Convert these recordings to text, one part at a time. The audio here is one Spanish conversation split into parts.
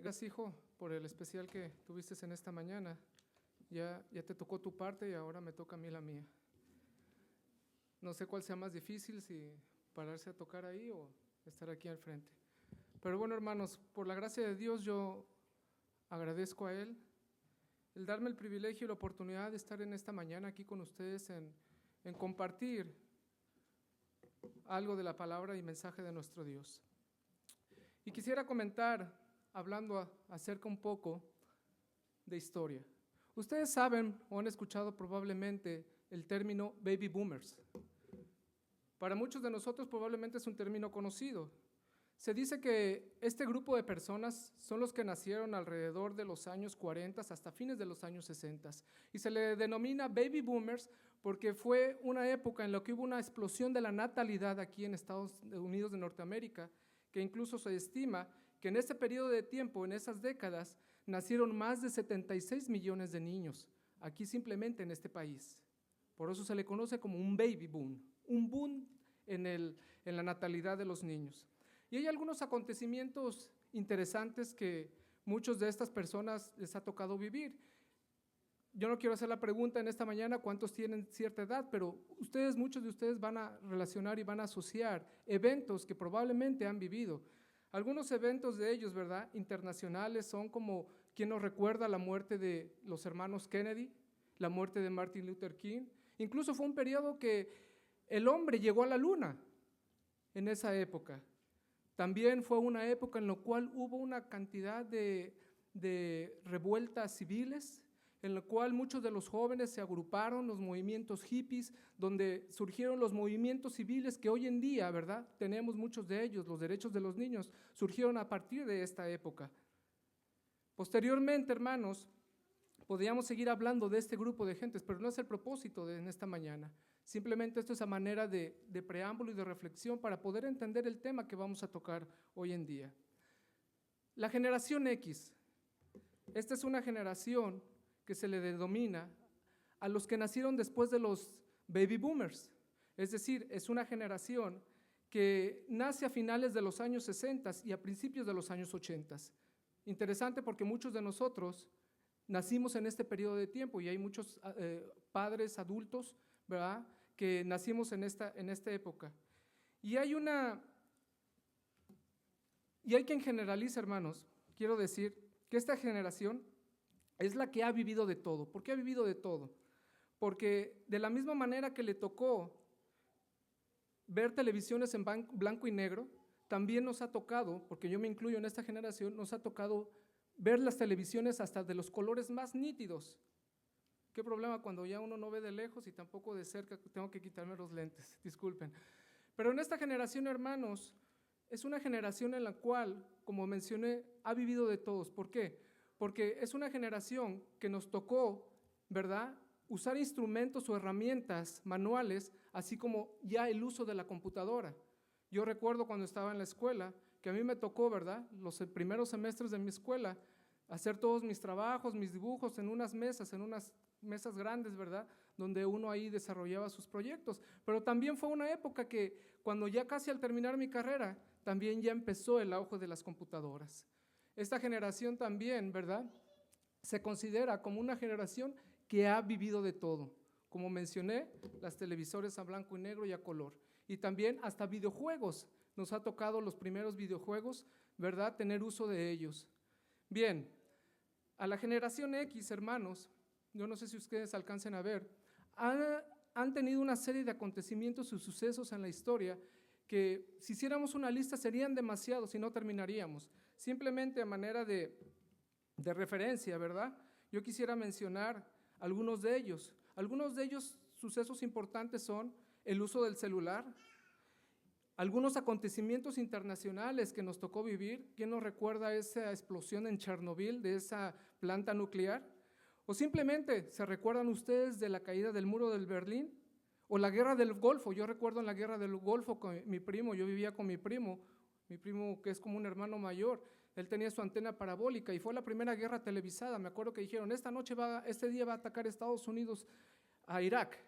Gracias, hijo, por el especial que tuviste en esta mañana. Ya te tocó tu parte y ahora me toca a mí la mía. No sé cuál sea más difícil, si pararse a tocar ahí o estar aquí al frente. Pero bueno, hermanos, por la gracia de Dios yo agradezco a Él el darme el privilegio y la oportunidad de estar en esta mañana aquí con ustedes en compartir algo de la palabra y mensaje de nuestro Dios. Y quisiera comentar, hablando acerca un poco de historia. Ustedes saben o han escuchado probablemente el término baby boomers. Para muchos de nosotros probablemente es un término conocido. Se dice que este grupo de personas son los que nacieron alrededor de los años 40 hasta fines de los años 60 y se le denomina baby boomers porque fue una época en la que hubo una explosión de la natalidad aquí en Estados Unidos de Norteamérica, que incluso se estima que en ese periodo de tiempo, en esas décadas, nacieron más de 76 millones de niños, aquí simplemente en este país. Por eso se le conoce como un baby boom, un boom en la natalidad de los niños. Y hay algunos acontecimientos interesantes que muchos de estas personas les ha tocado vivir. Yo no quiero hacer la pregunta en esta mañana cuántos tienen cierta edad, pero muchos de ustedes van a relacionar y van a asociar eventos que probablemente han vivido. Algunos eventos de ellos, ¿verdad?, internacionales son como quien nos recuerda la muerte de los hermanos Kennedy, la muerte de Martin Luther King. Incluso fue un periodo que el hombre llegó a la luna en esa época. También fue una época en la cual hubo una cantidad de revueltas civiles, en la cual muchos de los jóvenes se agruparon, los movimientos hippies, donde surgieron los movimientos civiles que hoy en día, ¿verdad?, tenemos muchos de ellos, los derechos de los niños, surgieron a partir de esta época. Posteriormente, hermanos, podríamos seguir hablando de este grupo de gentes, pero no es el propósito en esta mañana. Simplemente esto es a manera de preámbulo y de reflexión para poder entender el tema que vamos a tocar hoy en día. La generación X. Esta es una generación que se le denomina a los que nacieron después de los baby boomers. Es decir, es una generación que nace a finales de los años 60 y a principios de los años 80. Interesante porque muchos de nosotros nacimos en este periodo de tiempo y hay muchos padres adultos, ¿verdad?, que nacimos en esta época. Y hay quien generaliza, hermanos, quiero decir que esta generación es la que ha vivido de todo. ¿Por qué ha vivido de todo? Porque de la misma manera que le tocó ver televisiones en blanco y negro, también nos ha tocado, porque yo me incluyo en esta generación, nos ha tocado ver las televisiones hasta de los colores más nítidos. ¿Qué problema cuando ya uno no ve de lejos y tampoco de cerca? Tengo que quitarme los lentes, disculpen. Pero en esta generación, hermanos, es una generación en la cual, como mencioné, ha vivido de todos. ¿Por qué? Porque es una generación que nos tocó, ¿verdad?, usar instrumentos o herramientas manuales, así como ya el uso de la computadora. Yo recuerdo cuando estaba en la escuela, que a mí me tocó, ¿verdad?, los primeros semestres de mi escuela, hacer todos mis trabajos, mis dibujos en unas mesas grandes, ¿verdad?, donde uno ahí desarrollaba sus proyectos. Pero también fue una época que cuando ya casi al terminar mi carrera, también ya empezó el auge de las computadoras. Esta generación también, ¿verdad?, se considera como una generación que ha vivido de todo. Como mencioné, las televisores a blanco y negro y a color. Y también hasta videojuegos. Nos ha tocado los primeros videojuegos, ¿verdad?, tener uso de ellos. Bien, a la generación X, hermanos, yo no sé si ustedes alcancen a ver, han tenido una serie de acontecimientos y sucesos en la historia que si hiciéramos una lista serían demasiados y no terminaríamos. Simplemente a manera de referencia, ¿verdad?, yo quisiera mencionar algunos de ellos. Algunos de ellos, sucesos importantes son el uso del celular, algunos acontecimientos internacionales que nos tocó vivir. ¿Quién nos recuerda esa explosión en Chernobyl de esa planta nuclear? O simplemente, ¿se recuerdan ustedes de la caída del muro del Berlín? O la guerra del Golfo. Yo recuerdo en la guerra del Golfo con mi primo, yo vivía con mi primo que es como un hermano mayor. Él tenía su antena parabólica y fue la primera guerra televisada. Me acuerdo que dijeron, este día va a atacar Estados Unidos a Irak.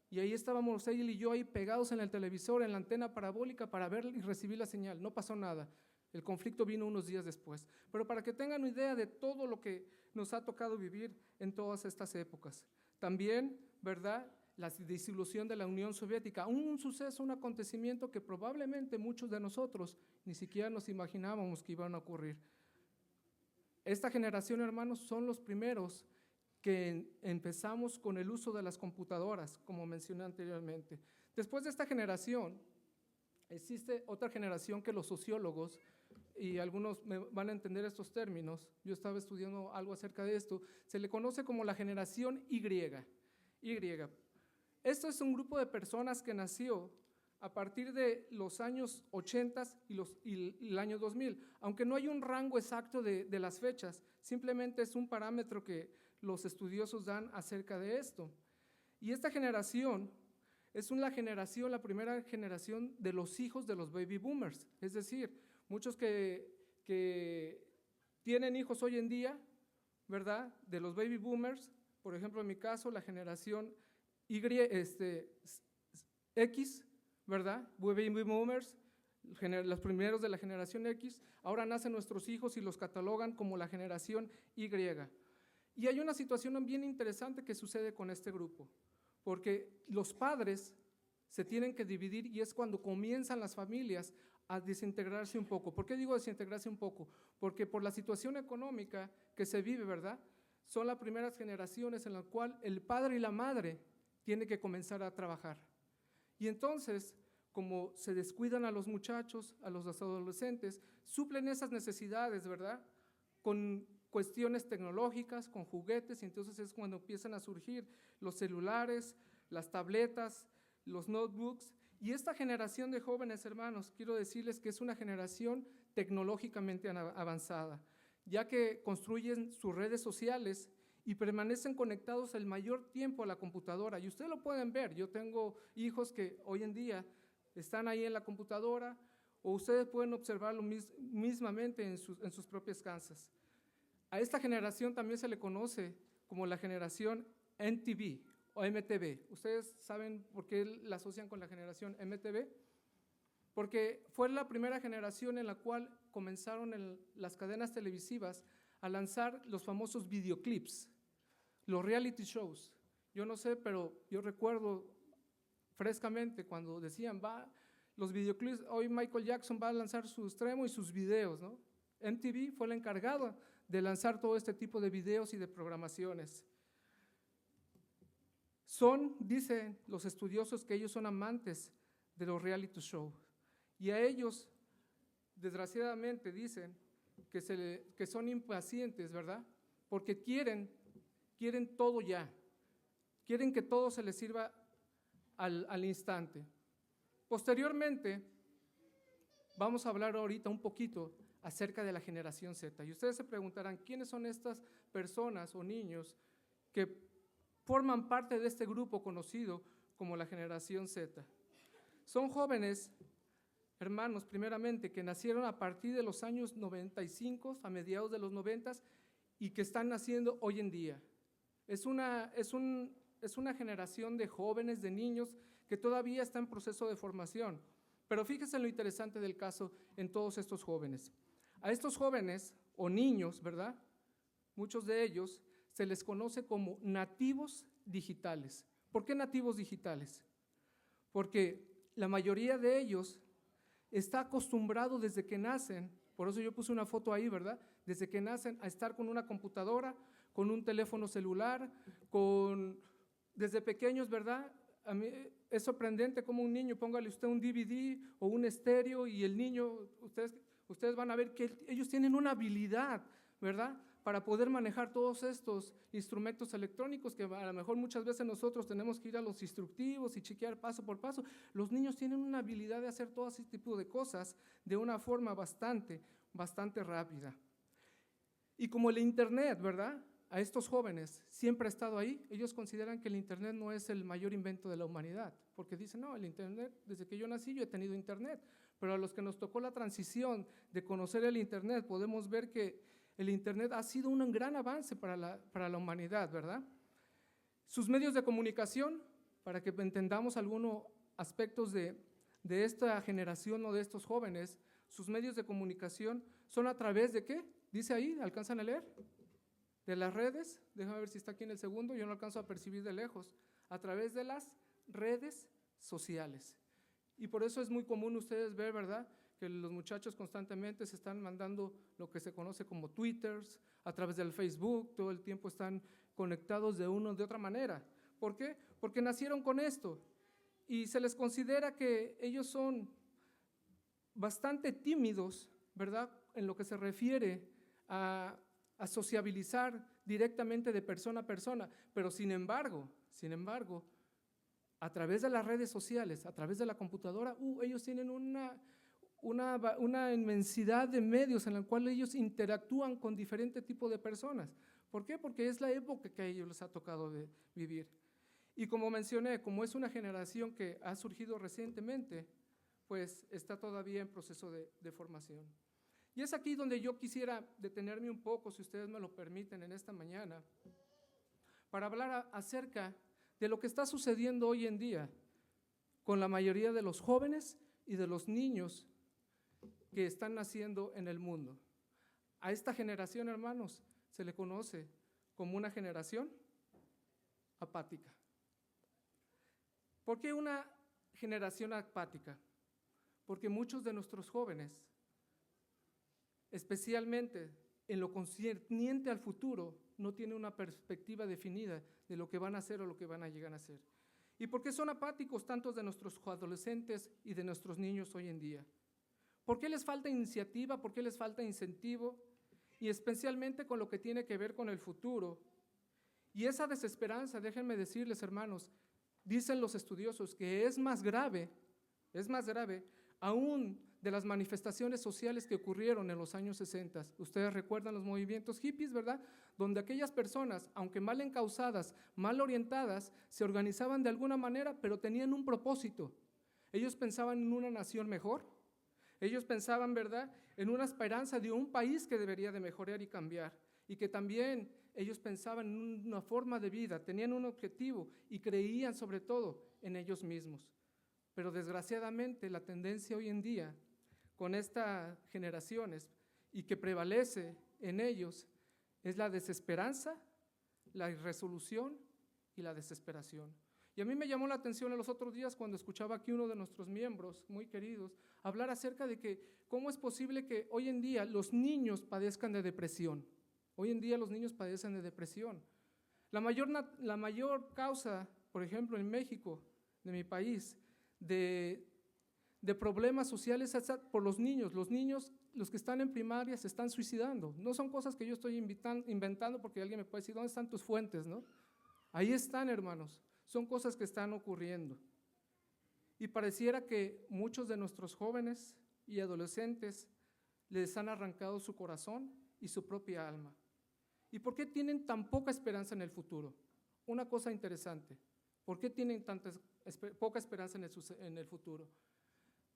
Y ahí estábamos él y yo ahí pegados en el televisor, en la antena parabólica para ver y recibir la señal. No pasó nada. El conflicto vino unos días después. Pero para que tengan una idea de todo lo que nos ha tocado vivir en todas estas épocas. También, ¿verdad?, la disolución de la Unión Soviética, un suceso, un acontecimiento que probablemente muchos de nosotros ni siquiera nos imaginábamos que iban a ocurrir. Esta generación, hermanos, son los primeros que empezamos con el uso de las computadoras, como mencioné anteriormente. Después de esta generación, existe otra generación que los sociólogos, y algunos me van a entender estos términos, yo estaba estudiando algo acerca de esto, se le conoce como la generación Y. Esto es un grupo de personas que nació a partir de los años 80 y el año 2000, aunque no hay un rango exacto de las fechas, simplemente es un parámetro que los estudiosos dan acerca de esto. Y esta generación es la primera generación de los hijos de los baby boomers, es decir, muchos que tienen hijos hoy en día, ¿verdad?, de los baby boomers, por ejemplo, en mi caso, la generación X, ¿verdad?, baby boomers, los primeros de la generación X, ahora nacen nuestros hijos y los catalogan como la generación Y. Y hay una situación bien interesante que sucede con este grupo, porque los padres se tienen que dividir y es cuando comienzan las familias a desintegrarse un poco. ¿Por qué digo desintegrarse un poco? Porque por la situación económica que se vive, ¿verdad?, son las primeras generaciones en las cuales el padre y la madre tienen que comenzar a trabajar. Y entonces, como se descuidan a los muchachos, a los adolescentes, suplen esas necesidades, ¿verdad?, con cuestiones tecnológicas, con juguetes, y entonces es cuando empiezan a surgir los celulares, las tabletas, los notebooks, y esta generación de jóvenes, hermanos, quiero decirles que es una generación tecnológicamente avanzada, ya que construyen sus redes sociales y permanecen conectados el mayor tiempo a la computadora, y ustedes lo pueden ver, yo tengo hijos que hoy en día están ahí en la computadora, o ustedes pueden observarlo mismamente en sus propias casas. A esta generación también se le conoce como la generación NTV o MTV. ¿Ustedes saben por qué la asocian con la generación MTV? Porque fue la primera generación en la cual comenzaron las cadenas televisivas a lanzar los famosos videoclips, los reality shows. Yo no sé, pero yo recuerdo frescamente cuando decían, los videoclips, hoy Michael Jackson va a lanzar su estreno y sus videos, ¿no? MTV fue la encargada de lanzar todo este tipo de videos y de programaciones. Dicen los estudiosos que ellos son amantes de los reality shows y a ellos, desgraciadamente, dicen que son impacientes, ¿verdad? Porque quieren todo ya, quieren que todo se les sirva al instante. Posteriormente, vamos a hablar ahorita un poquito acerca de la generación Z. Y ustedes se preguntarán, ¿quiénes son estas personas o niños que forman parte de este grupo conocido como la generación Z? Son jóvenes, hermanos, primeramente, que nacieron a partir de los años 95, a mediados de los 90, y que están naciendo hoy en día. Es una generación de jóvenes, de niños, que todavía está en proceso de formación. Pero fíjense en lo interesante del caso en todos estos jóvenes. A estos jóvenes o niños, ¿verdad?, muchos de ellos se les conoce como nativos digitales. ¿Por qué nativos digitales? Porque la mayoría de ellos está acostumbrado desde que nacen, por eso yo puse una foto ahí, ¿verdad?, desde que nacen a estar con una computadora, con un teléfono celular, desde pequeños, ¿verdad? A mí es sorprendente cómo un niño, póngale usted un DVD o un estéreo y el niño, ustedes van a ver que ellos tienen una habilidad, ¿verdad?, para poder manejar todos estos instrumentos electrónicos que a lo mejor muchas veces nosotros tenemos que ir a los instructivos y chequear paso por paso. Los niños tienen una habilidad de hacer todo ese tipo de cosas de una forma bastante rápida. Y como el Internet, ¿verdad?, a estos jóvenes siempre ha estado ahí, ellos consideran que el Internet no es el mayor invento de la humanidad, porque dicen, no, el Internet, desde que yo nací yo he tenido Internet, pero a los que nos tocó la transición de conocer el Internet, podemos ver que el Internet ha sido un gran avance para la humanidad, ¿verdad? Sus medios de comunicación, para que entendamos algunos aspectos de esta generación o de estos jóvenes, sus medios de comunicación son a través de ¿qué? Dice ahí, ¿alcanzan a leer? De las redes, déjame ver si está aquí en el segundo, yo no alcanzo a percibir de lejos, a través de las redes sociales. Y por eso es muy común ustedes ver, ¿verdad?, que los muchachos constantemente se están mandando lo que se conoce como twitters, a través del Facebook, todo el tiempo están conectados de una o de otra manera. ¿Por qué? Porque nacieron con esto y se les considera que ellos son bastante tímidos, ¿verdad?, en lo que se refiere a sociabilizar directamente de persona a persona, pero sin embargo, a través de las redes sociales, a través de la computadora, ellos tienen una inmensidad de medios en la cual ellos interactúan con diferentes tipos de personas. ¿Por qué? Porque es la época que a ellos les ha tocado vivir. Y como mencioné, como es una generación que ha surgido recientemente, pues está todavía en proceso de formación. Y es aquí donde yo quisiera detenerme un poco, si ustedes me lo permiten, en esta mañana, para hablar acerca de lo que está sucediendo hoy en día con la mayoría de los jóvenes y de los niños que están naciendo en el mundo. A esta generación, hermanos, se le conoce como una generación apática. ¿Por qué una generación apática? Porque muchos de nuestros jóvenes, especialmente en lo concerniente al futuro, no tienen una perspectiva definida de lo que van a hacer o lo que van a llegar a hacer. ¿Y por qué son apáticos tantos de nuestros adolescentes y de nuestros niños hoy en día? ¿Por qué les falta iniciativa? ¿Por qué les falta incentivo? Y especialmente con lo que tiene que ver con el futuro. Y esa desesperanza, déjenme decirles, hermanos, dicen los estudiosos que es más grave aún de las manifestaciones sociales que ocurrieron en los años 60. Ustedes recuerdan los movimientos hippies, ¿verdad?, donde aquellas personas, aunque mal encausadas, mal orientadas, se organizaban de alguna manera, pero tenían un propósito. Ellos pensaban en una nación mejor, ellos pensaban, ¿verdad?, en una esperanza de un país que debería de mejorar y cambiar, y que también ellos pensaban en una forma de vida, tenían un objetivo y creían sobre todo en ellos mismos. Pero desgraciadamente la tendencia hoy en día con estas generaciones y que prevalece en ellos es la desesperanza, la irresolución y la desesperación. Y a mí me llamó la atención en los otros días cuando escuchaba aquí uno de nuestros miembros muy queridos hablar acerca de que cómo es posible que hoy en día los niños padezcan de depresión. Hoy en día los niños padecen de depresión. La mayor causa, por ejemplo, en México, de mi país, de problemas sociales es por los niños. Los niños, los que están en primaria, se están suicidando. No son cosas que yo estoy inventando porque alguien me puede decir, ¿dónde están tus fuentes, no? Ahí están, hermanos. Son cosas que están ocurriendo. Y pareciera que muchos de nuestros jóvenes y adolescentes les han arrancado su corazón y su propia alma. ¿Y por qué tienen tan poca esperanza en el futuro? Una cosa interesante, ¿por qué tienen poca esperanza en el futuro?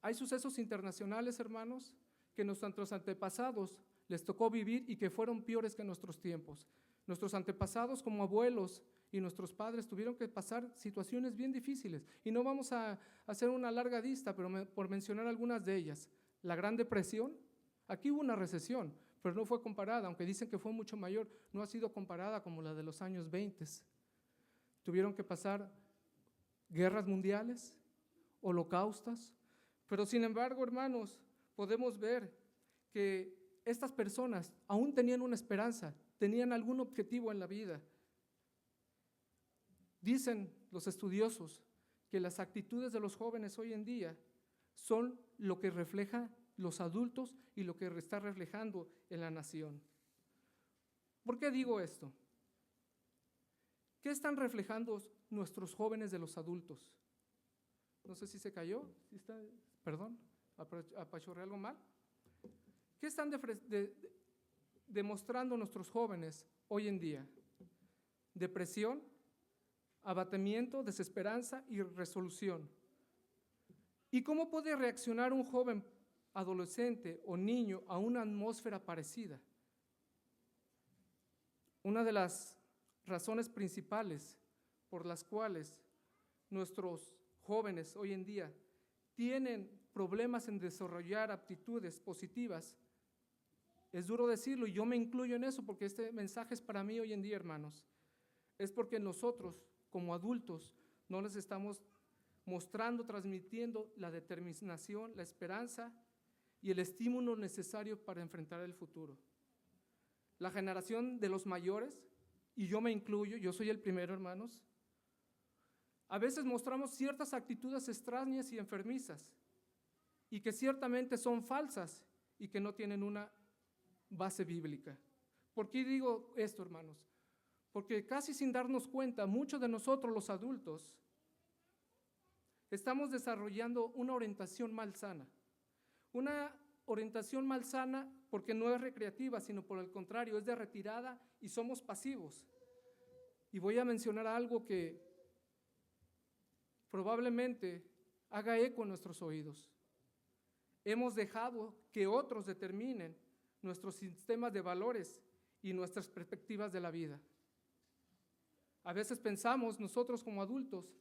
Hay sucesos internacionales, hermanos, que nuestros antepasados les tocó vivir y que fueron peores que nuestros tiempos. Nuestros antepasados como abuelos y nuestros padres tuvieron que pasar situaciones bien difíciles. Y no vamos a hacer una larga lista, pero por mencionar algunas de ellas. La Gran Depresión, aquí hubo una recesión, pero no fue comparada, aunque dicen que fue mucho mayor, no ha sido comparada como la de los años 20. Tuvieron que pasar guerras mundiales, holocaustos, pero sin embargo, hermanos, podemos ver que estas personas aún tenían una esperanza, tenían algún objetivo en la vida. Dicen los estudiosos que las actitudes de los jóvenes hoy en día son lo que refleja los adultos y lo que está reflejando en la nación. ¿Por qué digo esto? ¿Qué están reflejando nuestros jóvenes de los adultos? No sé si se cayó, perdón, apachurré algo mal. ¿Qué están demostrando nuestros jóvenes hoy en día? Depresión, abatimiento, desesperanza y resolución. ¿Y cómo puede reaccionar un joven adolescente o niño a una atmósfera parecida? Una de las razones principales por las cuales nuestros jóvenes hoy en día tienen problemas en desarrollar aptitudes positivas. Es duro decirlo y yo me incluyo en eso porque este mensaje es para mí hoy en día, hermanos. Es porque nosotros, como adultos, no les estamos mostrando, transmitiendo la determinación, la esperanza y el estímulo necesario para enfrentar el futuro. La generación de los mayores, y yo me incluyo, yo soy el primero, hermanos, a veces mostramos ciertas actitudes extrañas y enfermizas y que ciertamente son falsas y que no tienen una base bíblica. ¿Por qué digo esto, hermanos? Porque casi sin darnos cuenta, muchos de nosotros los adultos estamos desarrollando una orientación malsana. Una orientación malsana porque no es recreativa, sino por el contrario, es de retirada y somos pasivos. Y voy a mencionar algo que probablemente haga eco en nuestros oídos. Hemos dejado que otros determinen nuestros sistemas de valores y nuestras perspectivas de la vida. A veces pensamos nosotros como adultos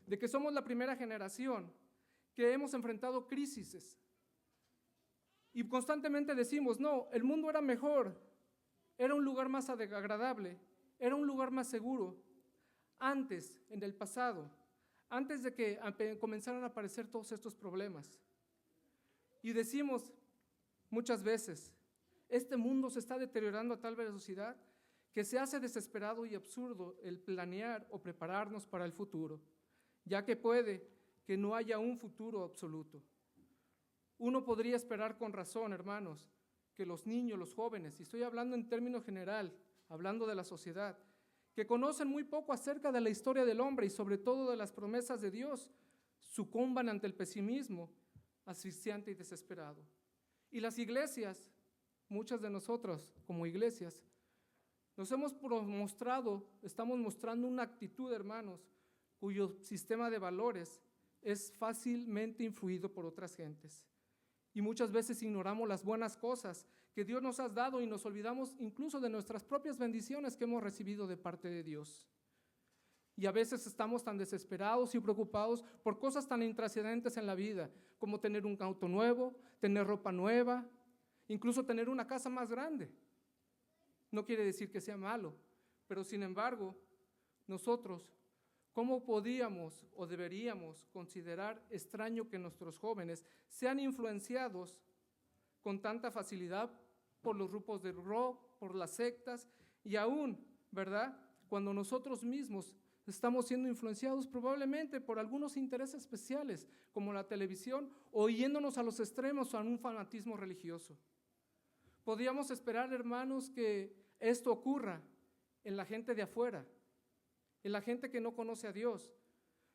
de que somos la primera generación que hemos enfrentado crisis y constantemente decimos, no, el mundo era mejor, era un lugar más agradable, era un lugar más seguro, antes, en el pasado, antes de que comenzaran a aparecer todos estos problemas. Y decimos muchas veces, este mundo se está deteriorando a tal velocidad que se hace desesperado y absurdo el planear o prepararnos para el futuro, ya que puede que no haya un futuro absoluto. Uno podría esperar con razón, hermanos, que los niños, los jóvenes, y estoy hablando en términos general, hablando de la sociedad, que conocen muy poco acerca de la historia del hombre y sobre todo de las promesas de Dios, sucumban ante el pesimismo asfixiante y desesperado. Y las iglesias, muchas de nosotros como iglesias, nos hemos estamos mostrando una actitud, hermanos, cuyo sistema de valores es fácilmente influido por otras gentes. Y muchas veces ignoramos las buenas cosas que Dios nos ha dado y nos olvidamos incluso de nuestras propias bendiciones que hemos recibido de parte de Dios. Y a veces estamos tan desesperados y preocupados por cosas tan intrascendentes en la vida, como tener un auto nuevo, tener ropa nueva, incluso tener una casa más grande. No quiere decir que sea malo, pero sin embargo, nosotros, ¿cómo podíamos o deberíamos considerar extraño que nuestros jóvenes sean influenciados con tanta facilidad por los grupos de rock, por las sectas y aún, ¿verdad?, cuando nosotros mismos estamos siendo influenciados probablemente por algunos intereses especiales como la televisión o yéndonos a los extremos o a un fanatismo religioso? Podríamos esperar, hermanos, que esto ocurra en la gente de afuera, en la gente que no conoce a Dios.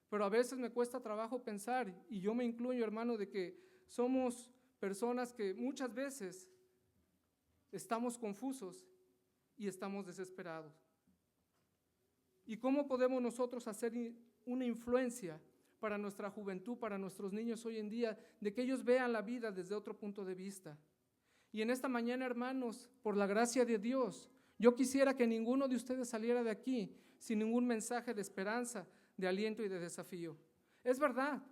Pero a veces me cuesta trabajo pensar, y yo me incluyo, hermano, de que somos personas que muchas veces estamos confusos y estamos desesperados. ¿Y cómo podemos nosotros hacer una influencia para nuestra juventud, para nuestros niños hoy en día, de que ellos vean la vida desde otro punto de vista? Y en esta mañana, hermanos, por la gracia de Dios, yo quisiera que ninguno de ustedes saliera de aquí sin ningún mensaje de esperanza, de aliento y de desafío. Es verdad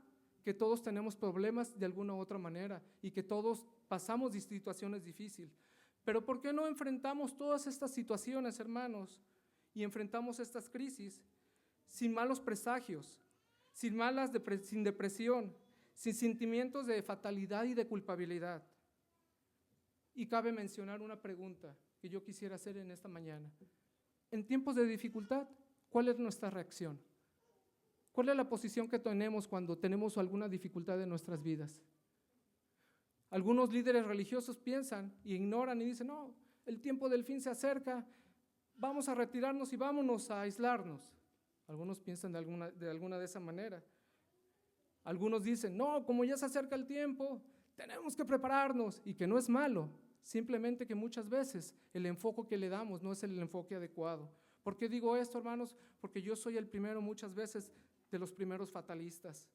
que todos tenemos problemas de alguna u otra manera y que todos pasamos de situaciones difíciles, pero ¿por qué no enfrentamos todas estas situaciones, hermanos, y enfrentamos estas crisis sin malos presagios, sin depresión, sin sentimientos de fatalidad y de culpabilidad? Y cabe mencionar una pregunta que yo quisiera hacer en esta mañana. En tiempos de dificultad, ¿cuál es nuestra reacción? ¿Cuál es la posición que tenemos cuando tenemos alguna dificultad en nuestras vidas? Algunos líderes religiosos piensan y ignoran y dicen, no, el tiempo del fin se acerca, vamos a retirarnos y vámonos a aislarnos. Algunos piensan de alguna de esa manera. Algunos dicen, no, como ya se acerca el tiempo, tenemos que prepararnos, y que no es malo, simplemente que muchas veces el enfoque que le damos no es el enfoque adecuado. ¿Por qué digo esto, hermanos? Porque yo soy el primero muchas veces de los primeros fatalistas.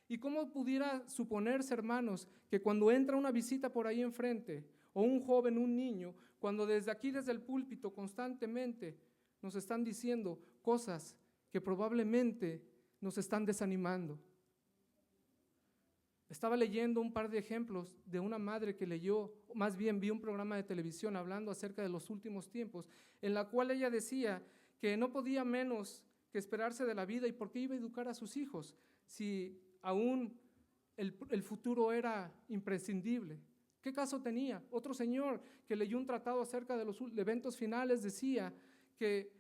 ¿Y cómo pudiera suponerse, hermanos, que cuando entra una visita por ahí enfrente, o un joven, un niño, cuando desde aquí, desde el púlpito, constantemente nos están diciendo cosas que probablemente nos están desanimando? Estaba leyendo un par de ejemplos de una madre que leyó, más bien vio un programa de televisión hablando acerca de los últimos tiempos, en la cual ella decía que no podía menos que esperarse de la vida y por qué iba a educar a sus hijos si aún el futuro era imprescindible. ¿Qué caso tenía? Otro señor que leyó un tratado acerca de los eventos finales decía que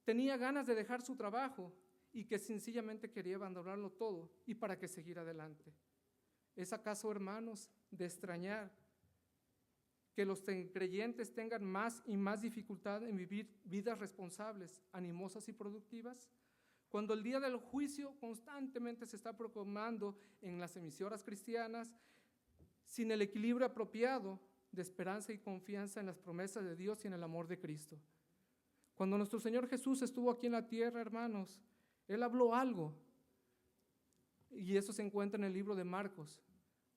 tenía ganas de dejar su trabajo y que sencillamente quería abandonarlo todo y para que seguir adelante. ¿Es acaso, hermanos, de extrañar que los creyentes tengan más y más dificultad en vivir vidas responsables, animosas y productivas? Cuando el día del juicio constantemente se está proclamando en las emisoras cristianas, sin el equilibrio apropiado de esperanza y confianza en las promesas de Dios y en el amor de Cristo. Cuando nuestro Señor Jesús estuvo aquí en la tierra, hermanos, Él habló algo, y eso se encuentra en el libro de Marcos,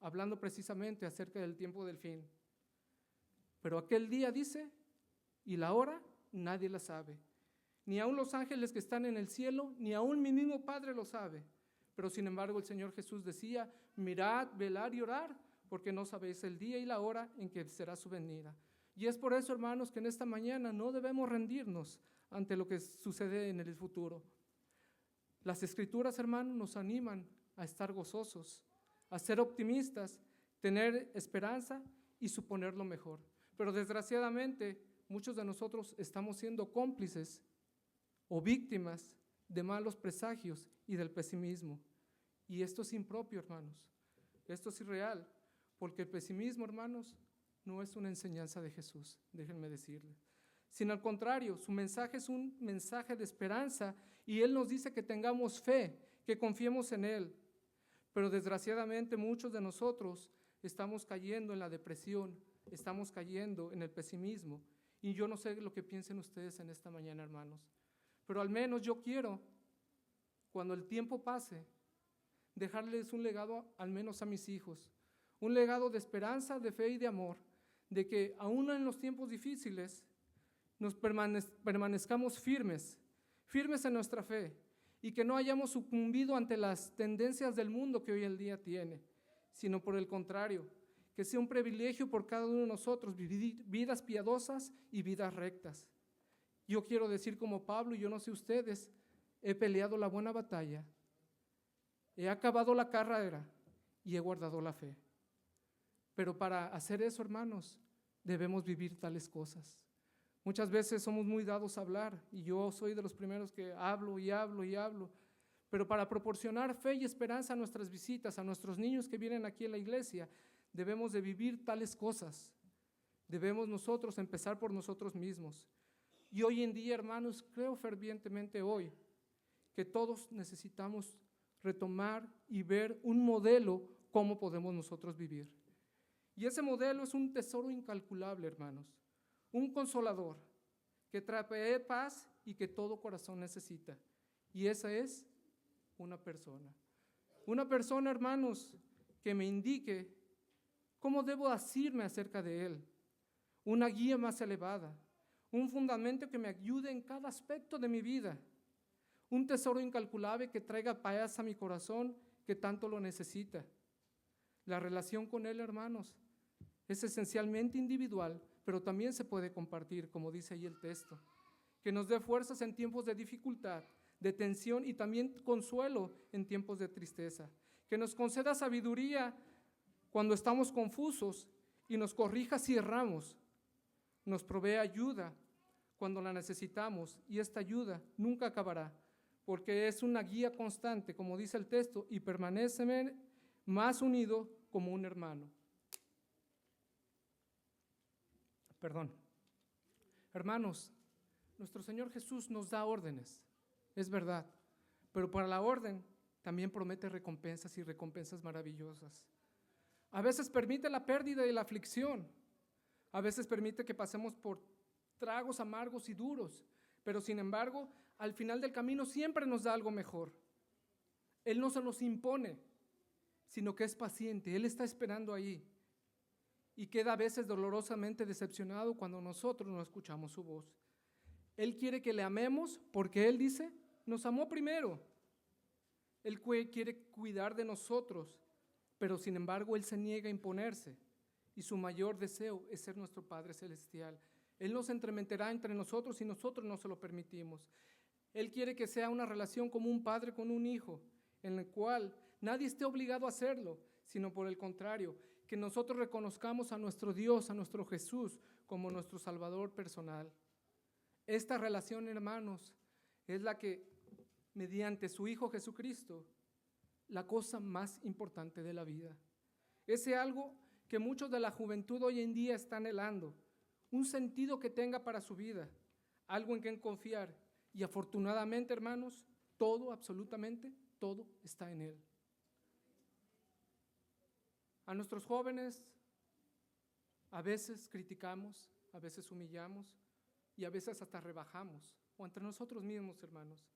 hablando precisamente acerca del tiempo del fin. Pero aquel día dice, y la hora nadie la sabe, ni aun los ángeles que están en el cielo, ni aun mi mismo Padre lo sabe. Pero sin embargo el Señor Jesús decía, mirad, velad y orad, porque no sabéis el día y la hora en que será su venida. Y es por eso, hermanos, que en esta mañana no debemos rendirnos ante lo que sucede en el futuro. Las Escrituras, hermanos, nos animan a estar gozosos, a ser optimistas, tener esperanza y suponer lo mejor. Pero desgraciadamente, muchos de nosotros estamos siendo cómplices o víctimas de malos presagios y del pesimismo. Y esto es impropio, hermanos. Esto es irreal, porque el pesimismo, hermanos, no es una enseñanza de Jesús, déjenme decirles. Sino al contrario, su mensaje es un mensaje de esperanza y Él nos dice que tengamos fe, que confiemos en Él. Pero desgraciadamente muchos de nosotros estamos cayendo en la depresión, estamos cayendo en el pesimismo. Y yo no sé lo que piensen ustedes en esta mañana, hermanos. Pero al menos yo quiero, cuando el tiempo pase, dejarles un legado al menos a mis hijos. Un legado de esperanza, de fe y de amor. De que aún en los tiempos difíciles nos permanezcamos firmes en nuestra fe. Y que no hayamos sucumbido ante las tendencias del mundo que hoy el día tiene. Sino por el contrario, que sea un privilegio por cada uno de nosotros vivir vidas piadosas y vidas rectas. Yo quiero decir como Pablo, y yo no sé ustedes, he peleado la buena batalla, he acabado la carrera y he guardado la fe. Pero para hacer eso, hermanos, debemos vivir tales cosas. Muchas veces somos muy dados a hablar, y yo soy de los primeros que hablo y hablo y hablo, pero para proporcionar fe y esperanza a nuestras visitas, a nuestros niños que vienen aquí a la iglesia, debemos de vivir tales cosas. Debemos nosotros empezar por nosotros mismos. Y hoy en día, hermanos, creo fervientemente hoy que todos necesitamos retomar y ver un modelo cómo podemos nosotros vivir. Y ese modelo es un tesoro incalculable, hermanos, un consolador que trae paz y que todo corazón necesita. Y esa es una persona. Una persona, hermanos, que me indique cómo debo asirme acerca de Él, una guía más elevada, un fundamento que me ayude en cada aspecto de mi vida, un tesoro incalculable que traiga paz a mi corazón que tanto lo necesita. La relación con Él, hermanos, es esencialmente individual, pero también se puede compartir, como dice ahí el texto, que nos dé fuerzas en tiempos de dificultad, de tensión y también consuelo en tiempos de tristeza, que nos conceda sabiduría cuando estamos confusos y nos corrija si erramos, nos provee ayuda cuando la necesitamos y esta ayuda nunca acabará, porque es una guía constante, como dice el texto, y permanece más unido como un hermano. Hermanos, nuestro Señor Jesús nos da órdenes, es verdad, pero para la orden también promete recompensas y recompensas maravillosas. A veces permite la pérdida y la aflicción, a veces permite que pasemos por tragos amargos y duros, pero sin embargo, al final del camino siempre nos da algo mejor. Él no se nos impone, sino que es paciente, Él está esperando ahí. Y queda a veces dolorosamente decepcionado cuando nosotros no escuchamos su voz. Él quiere que le amemos porque Él dice, nos amó primero. Él quiere cuidar de nosotros, pero sin embargo Él se niega a imponerse y su mayor deseo es ser nuestro Padre Celestial. Él nos entremeterá entre nosotros y nosotros no se lo permitimos. Él quiere que sea una relación como un padre con un hijo, en la cual nadie esté obligado a hacerlo, sino por el contrario, que nosotros reconozcamos a nuestro Dios, a nuestro Jesús, como nuestro Salvador personal. Esta relación, hermanos, es la que, mediante su Hijo Jesucristo, la cosa más importante de la vida. Ese algo que muchos de la juventud hoy en día están anhelando, un sentido que tenga para su vida, algo en que confiar. Y afortunadamente, hermanos, todo, absolutamente todo está en Él. A nuestros jóvenes a veces criticamos, a veces humillamos y a veces hasta rebajamos, o entre nosotros mismos, hermanos.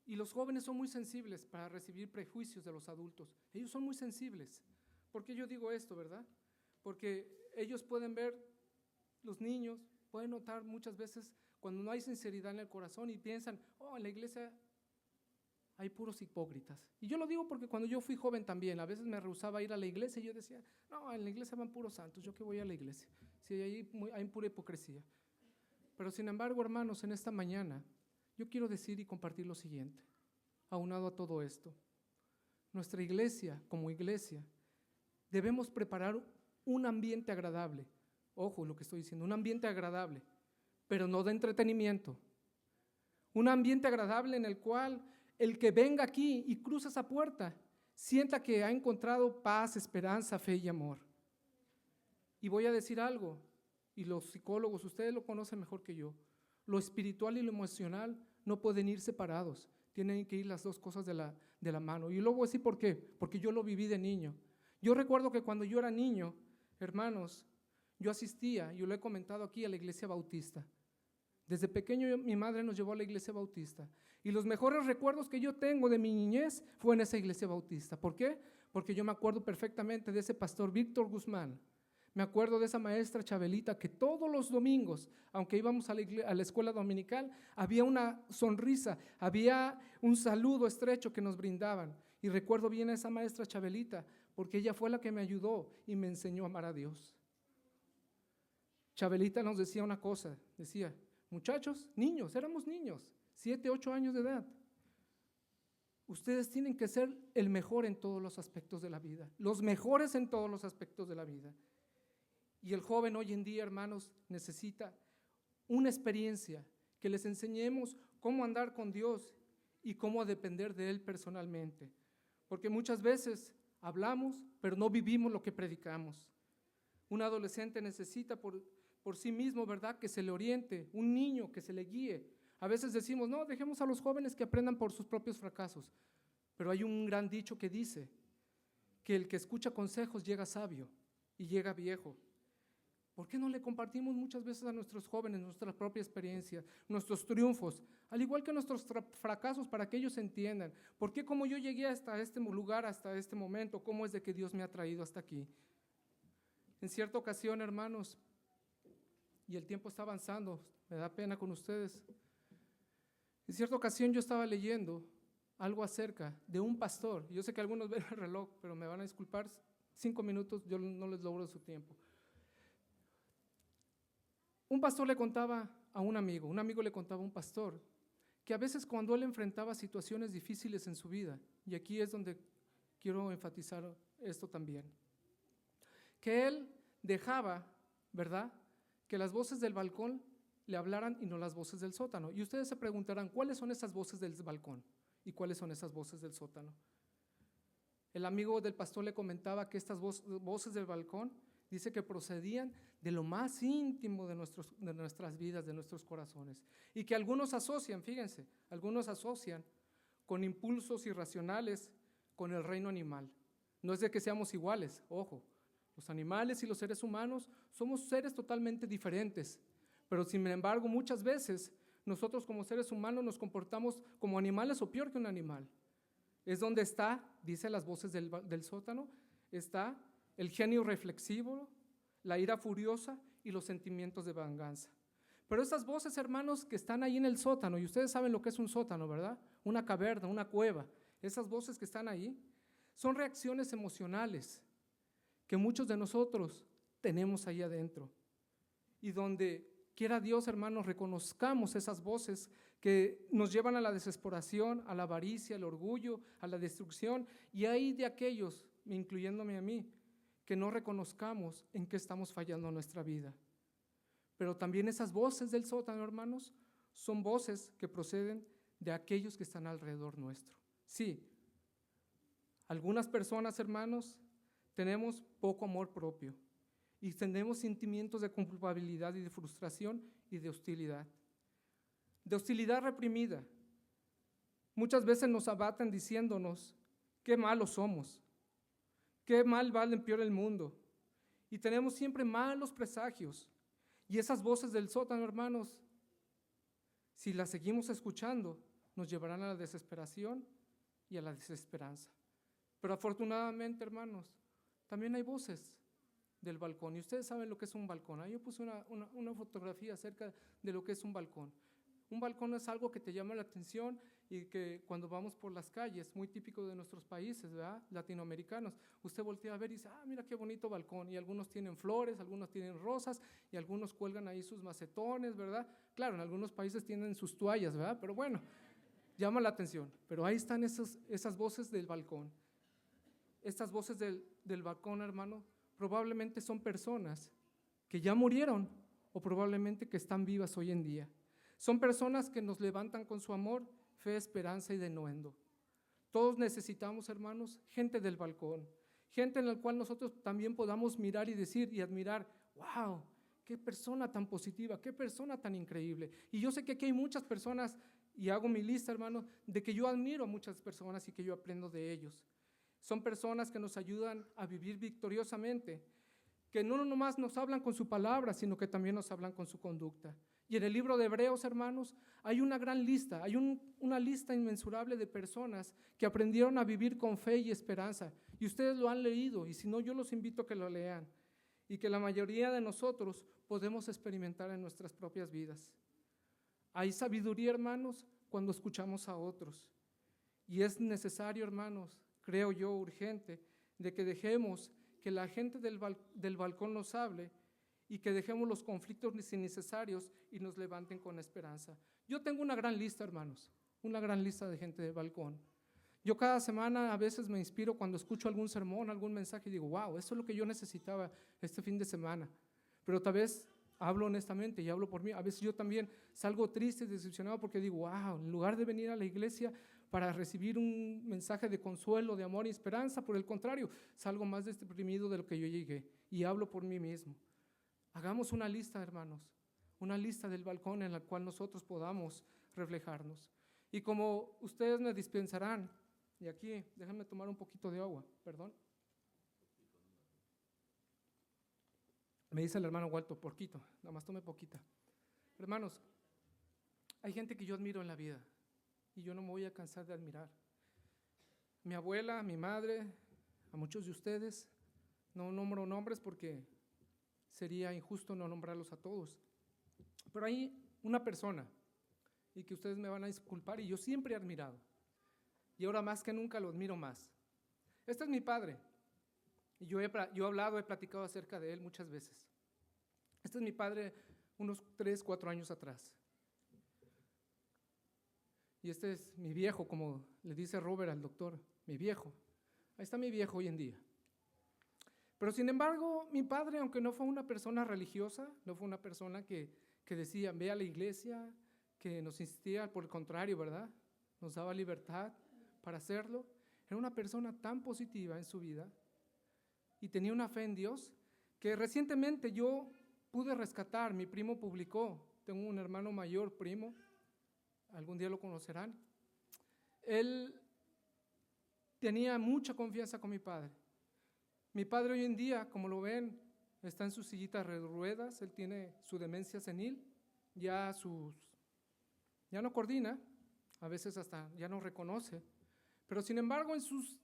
Y los jóvenes son muy sensibles para recibir prejuicios de los adultos. Ellos son muy sensibles. ¿Por qué yo digo esto, verdad? Porque ellos pueden ver, los niños pueden notar muchas veces cuando no hay sinceridad en el corazón y piensan, oh, en la iglesia hay puros hipócritas. Y yo lo digo porque cuando yo fui joven también, a veces me rehusaba a ir a la iglesia y yo decía, no, en la iglesia van puros santos, ¿yo qué voy a la iglesia? Si hay pura hipocresía. Pero sin embargo, hermanos, en esta mañana yo quiero decir y compartir lo siguiente, aunado a todo esto. Nuestra iglesia, como iglesia, debemos preparar un ambiente agradable. Ojo lo que estoy diciendo, un ambiente agradable, pero no de entretenimiento. Un ambiente agradable en el cual el que venga aquí y cruza esa puerta sienta que ha encontrado paz, esperanza, fe y amor. Y voy a decir algo, y los psicólogos, ustedes lo conocen mejor que yo, lo espiritual y lo emocional no pueden ir separados, tienen que ir las dos cosas de la mano. Y luego voy a decir por qué, porque yo lo viví de niño. Yo recuerdo que cuando yo era niño, hermanos, yo asistía, yo lo he comentado aquí, a la iglesia bautista. Desde pequeño mi madre nos llevó a la iglesia bautista y los mejores recuerdos que yo tengo de mi niñez fue en esa iglesia bautista. ¿Por qué? Porque yo me acuerdo perfectamente de ese pastor Víctor Guzmán, me acuerdo de esa maestra Chabelita que todos los domingos, aunque íbamos a la escuela dominical, había una sonrisa, había un saludo estrecho que nos brindaban. Y recuerdo bien a esa maestra Chabelita porque ella fue la que me ayudó y me enseñó a amar a Dios. Chabelita nos decía una cosa, decía, muchachos, niños, éramos niños, 7, 8 años de edad. Ustedes tienen que ser el mejor en todos los aspectos de la vida, los mejores en todos los aspectos de la vida. Y el joven hoy en día, hermanos, necesita una experiencia, que les enseñemos cómo andar con Dios y cómo depender de Él personalmente. Porque muchas veces hablamos, pero no vivimos lo que predicamos. Un adolescente necesita por sí mismo, ¿verdad?, que se le oriente, un niño que se le guíe. A veces decimos, no, dejemos a los jóvenes que aprendan por sus propios fracasos. Pero hay un gran dicho que dice que el que escucha consejos llega sabio y llega viejo. ¿Por qué no le compartimos muchas veces a nuestros jóvenes nuestra propia experiencia, nuestros triunfos, al igual que nuestros fracasos, para que ellos entiendan? ¿Por qué como yo llegué hasta este lugar, hasta este momento? ¿Cómo es de que Dios me ha traído hasta aquí? En cierta ocasión, hermanos, y el tiempo está avanzando, me da pena con ustedes. En cierta ocasión yo estaba leyendo algo acerca de un pastor. Yo sé que algunos ven el reloj, pero me van a disculpar, 5 minutos, yo no les logro su tiempo. Un pastor le contaba a un amigo le contaba a un pastor, que a veces cuando él enfrentaba situaciones difíciles en su vida, y aquí es donde quiero enfatizar esto también, que él dejaba, ¿verdad?, que las voces del balcón le hablaran y no las voces del sótano. Y ustedes se preguntarán, ¿cuáles son esas voces del balcón? ¿Y cuáles son esas voces del sótano? El amigo del pastor le comentaba que estas voces del balcón, dice que procedían de lo más íntimo de nuestras vidas, de nuestros corazones. Y que algunos asocian, fíjense, algunos asocian con impulsos irracionales con el reino animal. No es de que seamos iguales, ojo. Los animales y los seres humanos somos seres totalmente diferentes, pero sin embargo muchas veces nosotros como seres humanos nos comportamos como animales o peor que un animal. Es donde está, dice las voces del sótano, está el genio reflexivo, la ira furiosa y los sentimientos de venganza. Pero esas voces, hermanos, que están ahí en el sótano, y ustedes saben lo que es un sótano, ¿verdad? Una caverna, una cueva, esas voces que están ahí, Son reacciones emocionales que muchos de nosotros tenemos ahí adentro. Y donde quiera Dios, hermanos, reconozcamos esas voces que nos llevan a la desesperación, a la avaricia, al orgullo, a la destrucción. Y hay de aquellos, incluyéndome a mí, que no reconozcamos en qué estamos fallando en nuestra vida. Pero también esas voces del sótano, hermanos, son voces que proceden de aquellos que están alrededor nuestro. Sí, algunas personas, hermanos, tenemos poco amor propio y tenemos sentimientos de culpabilidad y de frustración y de hostilidad reprimida. Muchas veces nos abaten diciéndonos qué malos somos, qué mal va en peor el mundo, y tenemos siempre malos presagios. Y esas voces del sótano, hermanos, si las seguimos escuchando, nos llevarán a la desesperación y a la desesperanza. Pero afortunadamente, hermanos, también hay voces del balcón, y ustedes saben lo que es un balcón. Ahí yo puse una fotografía acerca de lo que es un balcón. Un balcón es algo que te llama la atención y que cuando vamos por las calles, muy típico de nuestros países, ¿verdad?, latinoamericanos, usted voltea a ver y dice, mira qué bonito balcón, y algunos tienen flores, algunos tienen rosas, y algunos cuelgan ahí sus macetones, ¿verdad? Claro, en algunos países tienen sus toallas, ¿verdad? Pero bueno, llama la atención. Pero ahí están esas voces del balcón. Estas voces del balcón, hermano, probablemente son personas que ya murieron o probablemente que están vivas hoy en día. Son personas que nos levantan con su amor, fe, esperanza y denuendo. Todos necesitamos, hermanos, gente del balcón, gente en la cual nosotros también podamos mirar y decir y admirar, wow, qué persona tan positiva, qué persona tan increíble. Y yo sé que aquí hay muchas personas, y hago mi lista, hermano, de que yo admiro a muchas personas y que yo aprendo de ellos. Son personas que nos ayudan a vivir victoriosamente, que no nomás nos hablan con su palabra, sino que también nos hablan con su conducta. Y en el libro de Hebreos, hermanos, hay una gran lista, hay una lista inmensurable de personas que aprendieron a vivir con fe y esperanza. Y ustedes lo han leído, y si no, yo los invito a que lo lean. Y que la mayoría de nosotros podemos experimentar en nuestras propias vidas. Hay sabiduría, hermanos, cuando escuchamos a otros. Y es necesario, hermanos, creo yo, urgente, de que dejemos que la gente del balcón nos hable y que dejemos los conflictos innecesarios y nos levanten con esperanza. Yo tengo una gran lista, hermanos, una gran lista de gente del balcón. Yo cada semana a veces me inspiro cuando escucho algún sermón, algún mensaje y digo, wow, eso es lo que yo necesitaba este fin de semana. Pero tal vez hablo honestamente y hablo por mí. A veces yo también salgo triste y decepcionado porque digo, wow, en lugar de venir a la iglesia para recibir un mensaje de consuelo, de amor y esperanza, por el contrario, salgo más deprimido de lo que yo llegué y hablo por mí mismo. Hagamos una lista, hermanos, una lista del balcón en la cual nosotros podamos reflejarnos. Y como ustedes me dispensarán, y aquí déjenme tomar un poquito de agua, perdón. Me dice el hermano Walter, poquito, nada más tome poquita. Hermanos, hay gente que yo admiro en la vida y yo no me voy a cansar de admirar. Mi abuela, mi madre, a muchos de ustedes, no nombro nombres porque sería injusto no nombrarlos a todos. Pero hay una persona, y que ustedes me van a disculpar, y yo siempre he admirado, y ahora más que nunca lo admiro más. Este es mi padre, y yo he hablado, he platicado acerca de él muchas veces. Este es mi padre unos 3, 4 años atrás. Y este es mi viejo, como le dice Robert al doctor, mi viejo. Ahí está mi viejo hoy en día. Pero sin embargo, mi padre, aunque no fue una persona religiosa, no fue una persona que decía, ve a la iglesia, que nos insistía, por el contrario, ¿verdad? Nos daba libertad para hacerlo. Era una persona tan positiva en su vida y tenía una fe en Dios que recientemente yo pude rescatar. Mi primo publicó, tengo un hermano mayor, primo, algún día lo conocerán. Él tenía mucha confianza con mi padre. Mi padre hoy en día, como lo ven, está en su sillita de ruedas, él tiene su demencia senil, ya no coordina, a veces hasta ya no reconoce, pero sin embargo en sus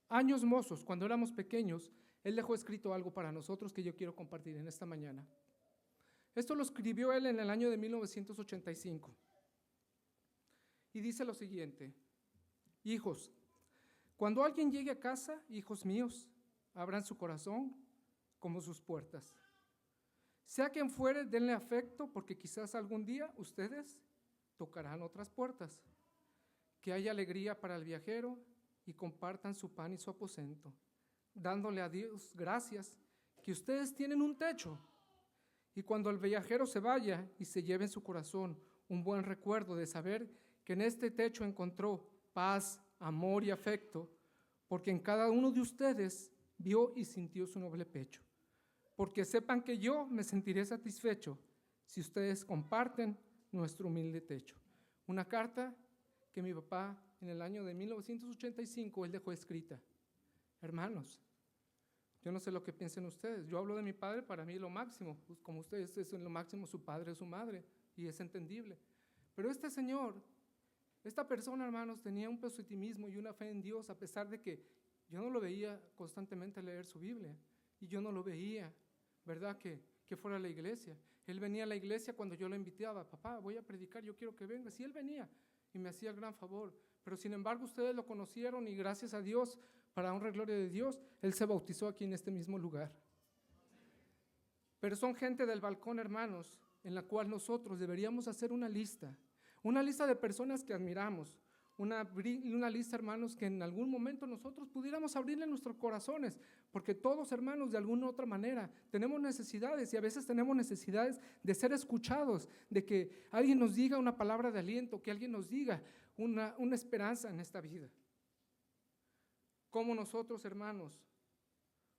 años mozos, cuando éramos pequeños, él dejó escrito algo para nosotros que yo quiero compartir en esta mañana. Esto lo escribió él en el año de 1985 y dice lo siguiente: hijos, Cuando alguien llegue a casa, hijos míos, abran su corazón como sus puertas. Sea quien fuere, denle afecto, porque quizás algún día ustedes tocarán otras puertas. Que haya alegría para el viajero y compartan su pan y su aposento, dándole a Dios gracias que ustedes tienen un techo. Y cuando el viajero se vaya y se lleve en su corazón un buen recuerdo de saber que en este techo encontró paz, amor y afecto, porque en cada uno de ustedes vio y sintió su noble pecho. Porque sepan que yo me sentiré satisfecho si ustedes comparten nuestro humilde techo. Una carta que mi papá en el año de 1985 él dejó escrita. Hermanos, yo no sé lo que piensen ustedes. Yo hablo de mi padre, para mí lo máximo. Pues como ustedes es lo máximo, su padre es su madre, y es entendible. Pero este señor, esta persona, hermanos, tenía un positivismo y una fe en Dios, a pesar de que yo no lo veía constantemente leer su Biblia, y yo no lo veía, ¿verdad?, que fuera a la iglesia. Él venía a la iglesia cuando yo lo invitaba. Papá, voy a predicar, yo quiero que vengas. Y él venía y me hacía el gran favor. Pero sin embargo, ustedes lo conocieron y gracias a Dios, para honra y gloria de Dios, él se bautizó aquí en este mismo lugar. Pero son gente del balcón, hermanos, en la cual nosotros deberíamos hacer una lista de personas que admiramos, una lista, hermanos, que en algún momento nosotros pudiéramos abrirle nuestros corazones, porque todos, hermanos, de alguna u otra manera tenemos necesidades, y a veces tenemos necesidades de ser escuchados, de que alguien nos diga una palabra de aliento, que alguien nos diga una esperanza en esta vida. ¿Cómo nosotros, hermanos,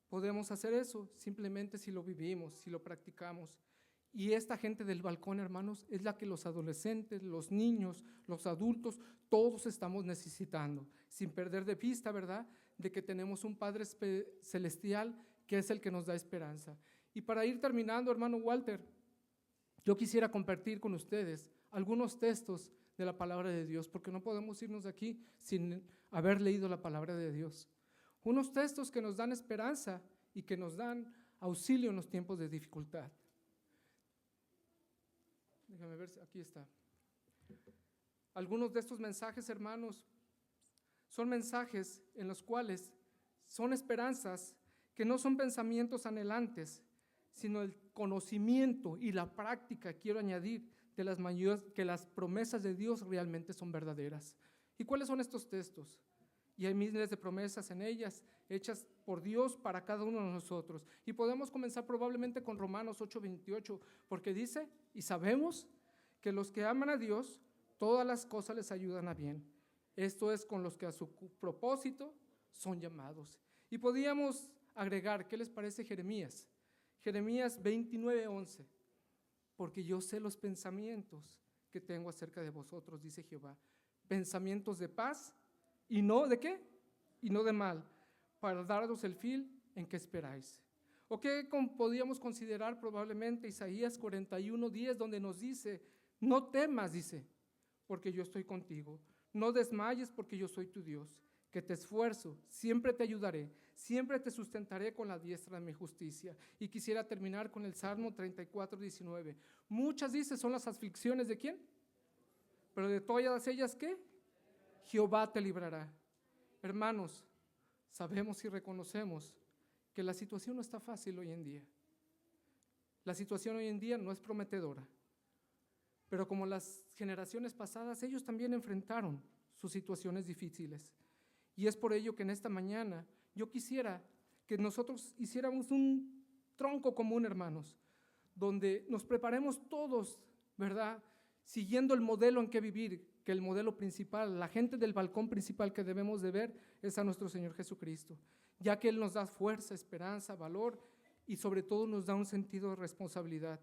podemos hacer eso? Simplemente si lo vivimos, si lo practicamos. Y esta gente del balcón, hermanos, es la que los adolescentes, los niños, los adultos, todos estamos necesitando, sin perder de vista, ¿verdad?, de que tenemos un Padre celestial que es el que nos da esperanza. Y para ir terminando, hermano Walter, yo quisiera compartir con ustedes algunos textos de la palabra de Dios, porque no podemos irnos de aquí sin haber leído la palabra de Dios. Unos textos que nos dan esperanza y que nos dan auxilio en los tiempos de dificultad. Déjame ver, aquí está. Algunos de estos mensajes, hermanos, son mensajes en los cuales son esperanzas que no son pensamientos anhelantes, sino el conocimiento y la práctica, quiero añadir, de las que las promesas de Dios realmente son verdaderas. ¿Y cuáles son estos textos? Y hay miles de promesas en ellas, hechas por Dios para cada uno de nosotros. Y podemos comenzar probablemente con Romanos 8:28, porque dice, y sabemos que los que aman a Dios, todas las cosas les ayudan a bien. Esto es con los que a su propósito son llamados. Y podíamos agregar, ¿qué les parece Jeremías? Jeremías 29:11, porque yo sé los pensamientos que tengo acerca de vosotros, dice Jehová, pensamientos de paz y no de ¿qué? Y no de mal, para daros el fin en que esperáis. ¿O qué podíamos considerar probablemente Isaías 41:10, donde nos dice, no temas, dice, porque yo estoy contigo, no desmayes porque yo soy tu Dios, que te esfuerzo, siempre te ayudaré, siempre te sustentaré con la diestra de mi justicia. Y quisiera terminar con el Salmo 34:19. Muchas, dice, son las aflicciones ¿de quién? Pero de todas ellas, ¿qué? Jehová te librará. Hermanos, sabemos y reconocemos que la situación no está fácil hoy en día. La situación hoy en día no es prometedora. Pero como las generaciones pasadas, ellos también enfrentaron sus situaciones difíciles. Y es por ello que en esta mañana yo quisiera que nosotros hiciéramos un tronco común, hermanos, donde nos preparemos todos, ¿verdad?, siguiendo el modelo en que vivir, que el modelo principal, la gente del balcón principal que debemos de ver es a nuestro Señor Jesucristo, ya que Él nos da fuerza, esperanza, valor y sobre todo nos da un sentido de responsabilidad.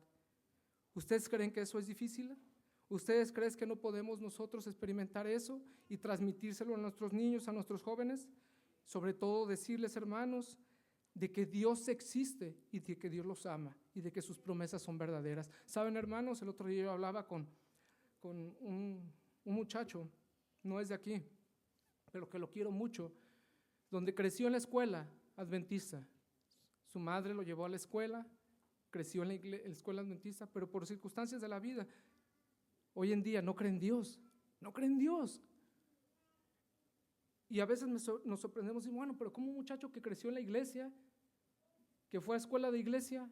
¿Ustedes creen que eso es difícil? ¿Ustedes creen que no podemos nosotros experimentar eso y transmitírselo a nuestros niños, a nuestros jóvenes? Sobre todo decirles, hermanos, de que Dios existe y de que Dios los ama y de que sus promesas son verdaderas. ¿Saben, hermanos? El otro día yo hablaba con un muchacho, no es de aquí, pero que lo quiero mucho, donde creció en la escuela adventista. Su madre lo llevó a la escuela, creció en la escuela adventista, pero por circunstancias de la vida, hoy en día no cree en Dios, no cree en Dios. Y a veces nos sorprendemos y bueno, pero como un muchacho que creció en la iglesia, que fue a escuela de iglesia,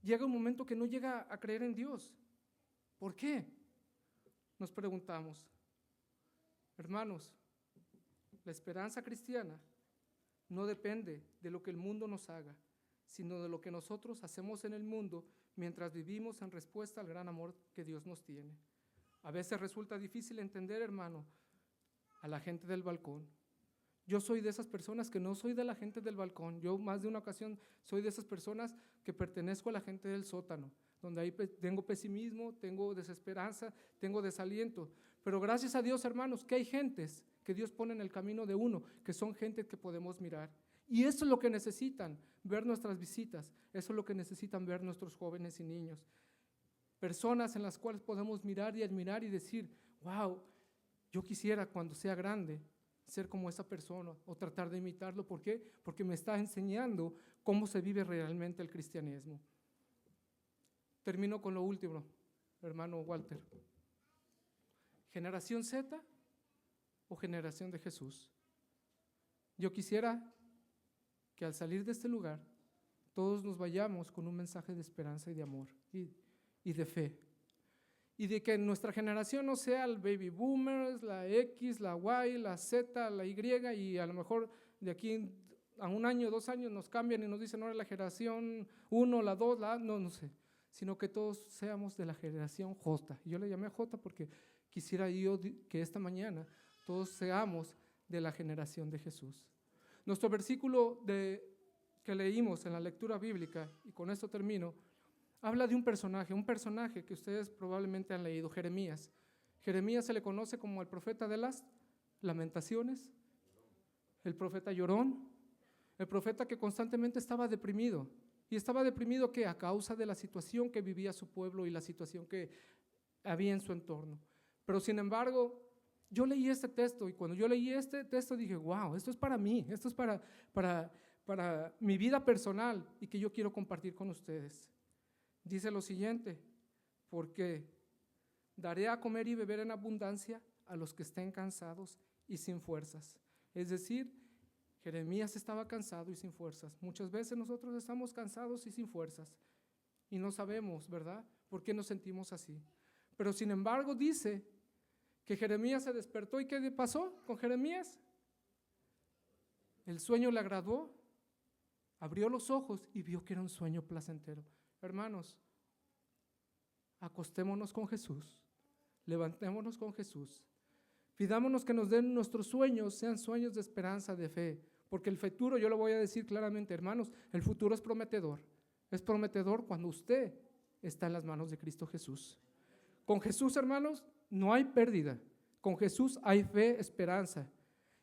llega un momento que no llega a creer en Dios. ¿Por qué? Nos preguntamos. Hermanos, la esperanza cristiana no depende de lo que el mundo nos haga, sino de lo que nosotros hacemos en el mundo mientras vivimos en respuesta al gran amor que Dios nos tiene. A veces resulta difícil entender, hermano, a la gente del balcón. Yo soy de esas personas que no soy de la gente del balcón. Yo más de una ocasión soy de esas personas que pertenezco a la gente del sótano, donde ahí tengo pesimismo, tengo desesperanza, tengo desaliento. Pero gracias a Dios, hermanos, que hay gentes que Dios pone en el camino de uno, que son gente que podemos mirar. Y eso es lo que necesitan, ver nuestras visitas. Eso es lo que necesitan ver nuestros jóvenes y niños. Personas en las cuales podemos mirar y admirar y decir, wow, yo quisiera cuando sea grande ser como esa persona o tratar de imitarlo. ¿Por qué? Porque me está enseñando cómo se vive realmente el cristianismo. Termino con lo último, hermano Walter. ¿Generación Z o generación de Jesús? Yo quisiera que al salir de este lugar todos nos vayamos con un mensaje de esperanza y de amor y de fe. Y de que nuestra generación no sea el baby boomers, la X, la Y, la Z, la Y, y a lo mejor de aquí a un año, 2 años nos cambian y nos dicen ahora la generación 1, la 2, la A, no sé, sino que todos seamos de la generación J. Yo le llamé J porque quisiera yo que esta mañana todos seamos de la generación de Jesús. Nuestro versículo que leímos en la lectura bíblica, y con esto termino, habla de un personaje que ustedes probablemente han leído, Jeremías. Jeremías se le conoce como el profeta de las lamentaciones, el profeta llorón, el profeta que constantemente estaba deprimido. Y estaba deprimido ¿qué? A causa de la situación que vivía su pueblo y la situación que había en su entorno. Pero sin embargo, yo leí este texto y cuando yo leí este texto dije, wow, esto es para mí, esto es para mi vida personal y que yo quiero compartir con ustedes. Dice lo siguiente, porque daré a comer y beber en abundancia a los que estén cansados y sin fuerzas. Es decir, Jeremías estaba cansado y sin fuerzas. Muchas veces nosotros estamos cansados y sin fuerzas y no sabemos, ¿verdad?, por qué nos sentimos así. Pero sin embargo dice que Jeremías se despertó y ¿qué pasó con Jeremías? El sueño le agradó, abrió los ojos y vio que era un sueño placentero. Hermanos, acostémonos con Jesús, levantémonos con Jesús, pidámonos que nos den nuestros sueños, sean sueños de esperanza, de fe, porque el futuro, yo lo voy a decir claramente, hermanos, el futuro es prometedor cuando usted está en las manos de Cristo Jesús. Con Jesús, hermanos, no hay pérdida, con Jesús hay fe, esperanza.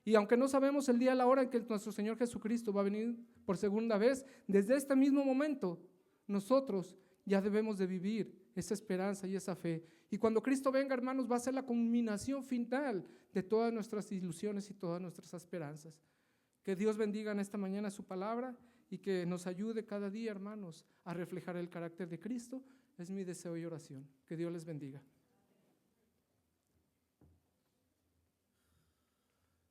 Y aunque no sabemos el día, la hora en que nuestro Señor Jesucristo va a venir por segunda vez, desde este mismo momento, nosotros ya debemos de vivir esa esperanza y esa fe. Y cuando Cristo venga, hermanos, va a ser la culminación final de todas nuestras ilusiones y todas nuestras esperanzas. Que Dios bendiga en esta mañana su palabra y que nos ayude cada día, hermanos, a reflejar el carácter de Cristo. Es mi deseo y oración. Que Dios les bendiga.